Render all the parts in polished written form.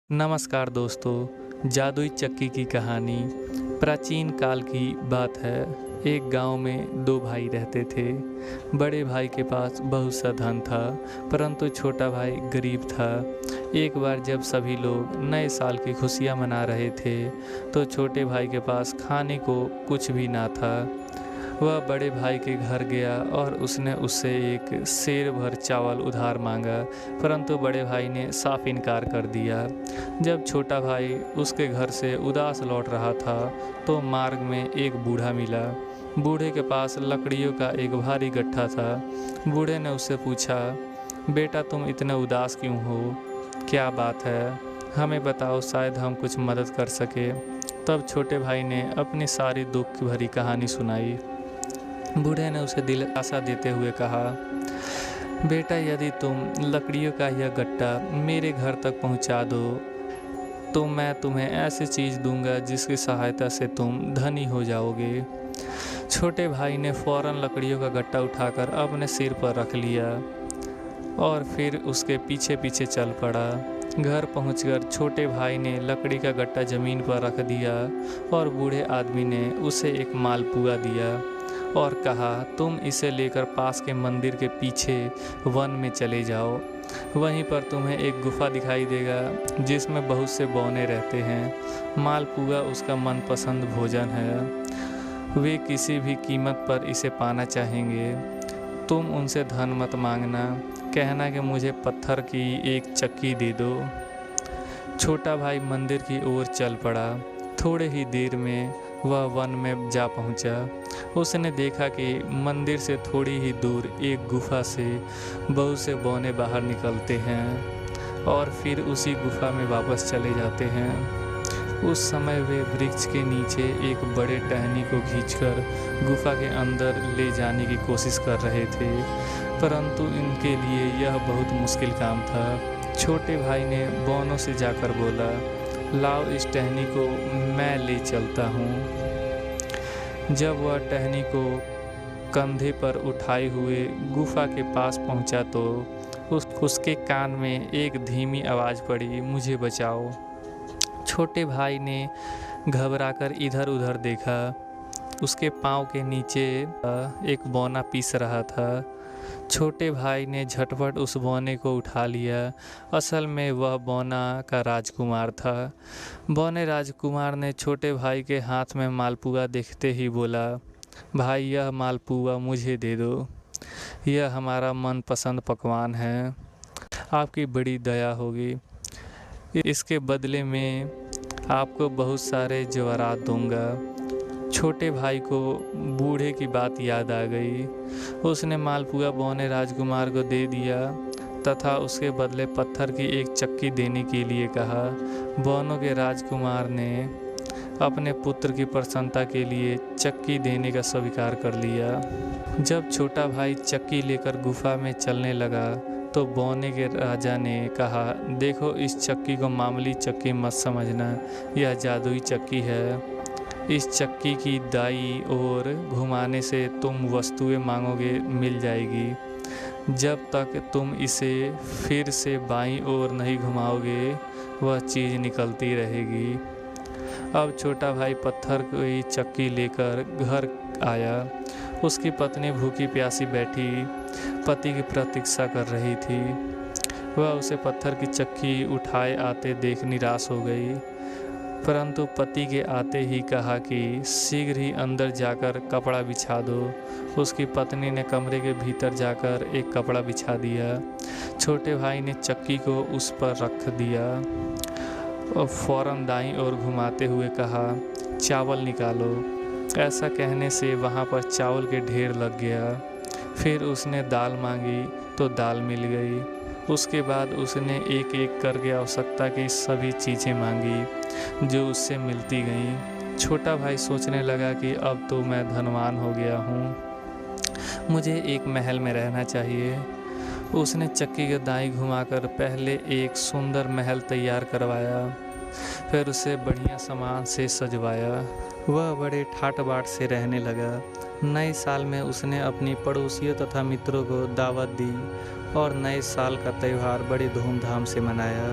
नमस्कार दोस्तों, जादुई चक्की की कहानी प्राचीन काल की बात है। एक गांव में दो भाई रहते थे। बड़े भाई के पास बहुत सा धन था, परंतु छोटा भाई गरीब था। एक बार जब सभी लोग नए साल की खुशियां मना रहे थे, तो छोटे भाई के पास खाने को कुछ भी ना था। वह बड़े भाई के घर गया और उसने उससे एक सेर भर चावल उधार मांगा, परंतु बड़े भाई ने साफ इनकार कर दिया। जब छोटा भाई उसके घर से उदास लौट रहा था, तो मार्ग में एक बूढ़ा मिला। बूढ़े के पास लकड़ियों का एक भारी गट्ठा था। बूढ़े ने उससे पूछा, बेटा तुम इतने उदास क्यों हो? क्या बात है? हमें बताओ, शायद हम कुछ मदद कर सके। तब छोटे भाई ने अपनी सारी दुख भरी कहानी सुनाई। बूढ़े ने उसे दिलासा देते हुए कहा, बेटा यदि तुम लकड़ियों का यह गट्टा मेरे घर तक पहुंचा दो, तो मैं तुम्हें ऐसी चीज़ दूंगा जिसकी सहायता से तुम धनी हो जाओगे। छोटे भाई ने फौरन लकड़ियों का गट्टा उठाकर अपने सिर पर रख लिया और फिर उसके पीछे पीछे चल पड़ा। घर पहुंचकर छोटे भाई ने लकड़ी का गट्टा जमीन पर रख दिया और बूढ़े आदमी ने उसे एक मालपुआ दिया और कहा, तुम इसे लेकर पास के मंदिर के पीछे वन में चले जाओ। वहीं पर तुम्हें एक गुफा दिखाई देगा जिसमें बहुत से बौने रहते हैं। मालपुआ उसका मनपसंद भोजन है। वे किसी भी कीमत पर इसे पाना चाहेंगे। तुम उनसे धन मत मांगना, कहना कि मुझे पत्थर की एक चक्की दे दो। छोटा भाई मंदिर की ओर चल पड़ा। थोड़े ही देर में वह वन में जा पहुंचा। उसने देखा कि मंदिर से थोड़ी ही दूर एक गुफा से बहुत से बौने बाहर निकलते हैं और फिर उसी गुफा में वापस चले जाते हैं। उस समय वे वृक्ष के नीचे एक बड़े टहनी को खींचकर गुफा के अंदर ले जाने की कोशिश कर रहे थे, परंतु इनके लिए यह बहुत मुश्किल काम था। छोटे भाई ने बौनों से जाकर बोला, लाओ इस टहनी को मैं ले चलता हूँ। जब वह टहनी को कंधे पर उठाए हुए गुफा के पास पहुंचा तो उसके कान में एक धीमी आवाज़ पड़ी, मुझे बचाओ। छोटे भाई ने घबराकर इधर उधर देखा। उसके पाँव के नीचे एक बौना पीस रहा था। छोटे भाई ने झटपट उस बौने को उठा लिया। असल में वह बौना का राजकुमार था। बौने राजकुमार ने छोटे भाई के हाथ में मालपुआ देखते ही बोला, भाई यह मालपुआ मुझे दे दो। यह हमारा मनपसंद पकवान है। आपकी बड़ी दया होगी। इसके बदले में आपको बहुत सारे जेवरात दूंगा। छोटे भाई को बूढ़े की बात याद आ गई। उसने मालपुआ बौने राजकुमार को दे दिया तथा उसके बदले पत्थर की एक चक्की देने के लिए कहा। बौनों के राजकुमार ने अपने पुत्र की प्रसन्नता के लिए चक्की देने का स्वीकार कर लिया। जब छोटा भाई चक्की लेकर गुफा में चलने लगा तो बौने के राजा ने कहा, देखो इस चक्की को मामूली चक्की मत समझना, यह जादुई चक्की है। इस चक्की की दाईं ओर घुमाने से तुम वस्तुएं मांगोगे मिल जाएगी। जब तक तुम इसे फिर से बाईं ओर नहीं घुमाओगे, वह चीज़ निकलती रहेगी। अब छोटा भाई पत्थर की चक्की लेकर घर आया। उसकी पत्नी भूखी प्यासी बैठी पति की प्रतीक्षा कर रही थी। वह उसे पत्थर की चक्की उठाए आते देख निराश हो गई, परंतु पति के आते ही कहा कि शीघ्र ही अंदर जाकर कपड़ा बिछा दो। उसकी पत्नी ने कमरे के भीतर जाकर एक कपड़ा बिछा दिया। छोटे भाई ने चक्की को उस पर रख दिया और फौरन दाईं ओर घुमाते हुए कहा, चावल निकालो। ऐसा कहने से वहाँ पर चावल के ढेर लग गया। फिर उसने दाल मांगी तो दाल मिल गई। उसके बाद उसने एक एक करके आवश्यकता की सभी चीज़ें मांगी जो उससे मिलती गईं। छोटा भाई सोचने लगा कि अब तो मैं धनवान हो गया हूँ, मुझे एक महल में रहना चाहिए। उसने चक्की के दाईं घुमाकर पहले एक सुंदर महल तैयार करवाया, फिर उसे बढ़िया सामान से सजवाया। वह बड़े ठाट बाट से रहने लगा। नए साल में उसने अपनी पड़ोसियों तथा मित्रों को दावत दी और नए साल का त्यौहार बड़े धूमधाम से मनाया।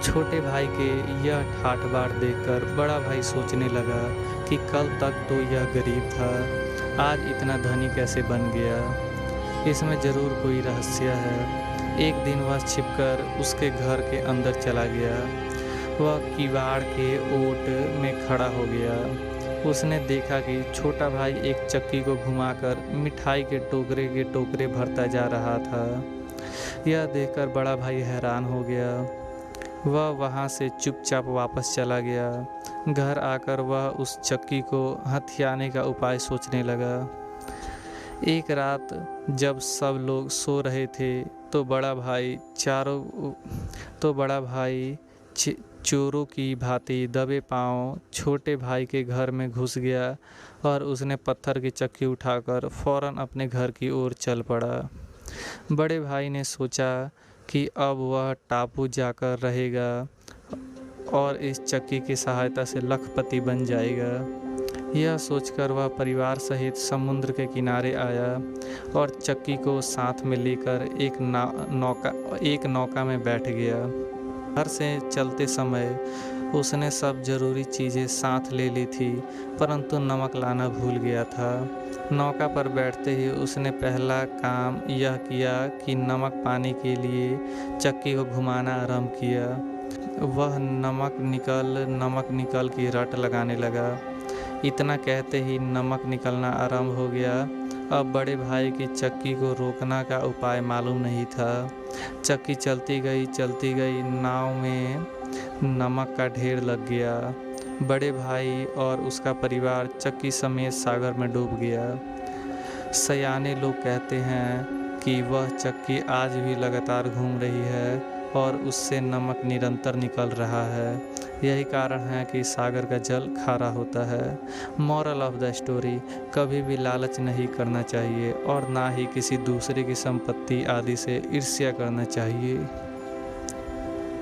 छोटे भाई के यह ठाठ बाट देखकर बड़ा भाई सोचने लगा कि कल तक तो यह गरीब था, आज इतना धनी कैसे बन गया। इसमें ज़रूर कोई रहस्य है। एक दिन वह छिपकर उसके घर के अंदर चला गया। वह किवाड़ के ओट में खड़ा हो गया। उसने देखा कि छोटा भाई एक चक्की को घुमाकर मिठाई के टोकरे भरता जा रहा था। यह देखकर बड़ा भाई हैरान हो गया। वह वहाँ से चुपचाप वापस चला गया। घर आकर वह उस चक्की को हथियाने का उपाय सोचने लगा। एक रात जब सब लोग सो रहे थे तो बड़ा भाई चोरों की भांति दबे पांव छोटे भाई के घर में घुस गया और उसने पत्थर की चक्की उठाकर फौरन अपने घर की ओर चल पड़ा। बड़े भाई ने सोचा कि अब वह टापू जाकर रहेगा और इस चक्की की सहायता से लखपति बन जाएगा। यह सोचकर वह परिवार सहित समुद्र के किनारे आया और चक्की को साथ में लेकर एक नौका में बैठ गया। घर से चलते समय उसने सब जरूरी चीज़ें साथ ले ली थी, परंतु नमक लाना भूल गया था। नौका पर बैठते ही उसने पहला काम यह किया कि नमक पाने के लिए चक्की को घुमाना आरंभ किया। वह नमक निकल की रट लगाने लगा। इतना कहते ही नमक निकलना आरंभ हो गया। अब बड़े भाई की चक्की को रोकना का उपाय मालूम नहीं था। चक्की चलती गई, नाव में नमक का ढेर लग गया। बड़े भाई और उसका परिवार चक्की समेत सागर में डूब गया। सयाने लोग कहते हैं कि वह चक्की आज भी लगातार घूम रही है और उससे नमक निरंतर निकल रहा है। यही कारण है कि सागर का जल खारा होता है। मॉरल ऑफ द स्टोरी, कभी भी लालच नहीं करना चाहिए और ना ही किसी दूसरे की संपत्ति आदि से ईर्ष्या करना चाहिए।